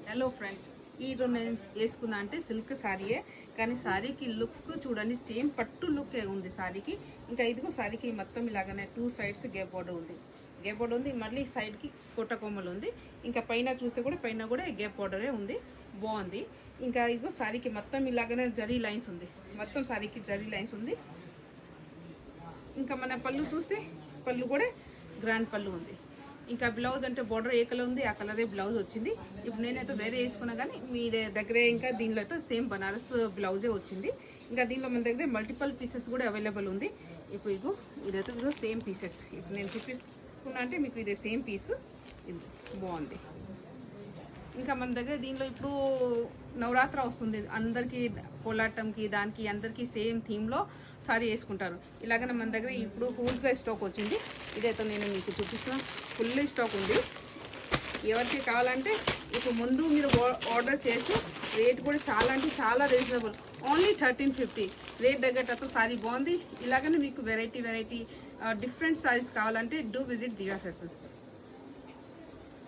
Hello friends, ఈరోజు నేను వేసుకున్నా అంటే సిల్క్ శారీయే, కానీ శారీకి లుక్ చూడండి సేమ్ పట్టు లుక్ ఉంది శారీకి. ఇంకా ఇదిగో శారీకి మొత్తం ఇలాగనే 2 sides గ్యాప్ బోర్డర్ ఉంది, మళ్ళీ సైడ్కి కొమ్మలు ఉంది. ఇంకా పైన చూస్తే కూడా పైన కూడా గ్యాప్ బోర్డరే ఉంది, బాగుంది. ఇంకా ఇదిగో శారీకి మొత్తం ఇలాగనే జరీ లైన్స్ ఉంది, మొత్తం శారీకి జరీ లైన్స్ ఉంది. ఇంకా మన పళ్ళు చూస్తే పళ్ళు కూడా గ్రాండ్ పళ్ళు ఉంది. ఇంకా బ్లౌజ్ అంటే బార్డర్ ఏ కలర్ ఉంది ఆ కలరే బ్లౌజ్ వచ్చింది. ఇప్పుడు నేనైతే వేరే వేసుకున్నా కానీ మీ దగ్గరే ఇంకా దీనిలో అయితే సేమ్ బనారస్ బ్లౌజే వచ్చింది. ఇంకా దీనిలో మన దగ్గర మల్టిపల్ పీసెస్ కూడా అవైలబుల్ ఉంది. ఇప్పుడు ఇదిగో ఇదైతే ఇదిగో సేమ్ పీసెస్ ఇప్పుడు నేను చూపిస్తున్నా అంటే మీకు ఇదే సేమ్ పీస్, ఇది బాగుంది. ఇంకా మన దగ్గర దీనిలో ఇప్పుడు నవరాత్రి వస్తుంది, అందరికీ కోలాటంకి దానికి అందరికీ సేమ్ థీమ్లో సారీ వేసుకుంటారు. ఇలాగనే మన దగ్గర ఇప్పుడు హూజ్గా స్టాక్ వచ్చింది. ఇదైతే నేను మీకు చూపిస్తున్నాను, ఫుల్ స్టాక్ ఉంది. ఎవరికి కావాలంటే ఇప్పుడు ముందు మీరు ఆర్డర్ చేసి రేట్ కూడా చాలా అంటే చాలా రీజనబుల్, ఓన్లీ 1350 రేట్ తగ్గట్టు సారీ బాగుంది. ఇలాగనే మీకు వెరైటీ డిఫరెంట్ సారీస్ కావాలంటే డూ విజిట్ దివ్యా ఫ్యాషన్స్.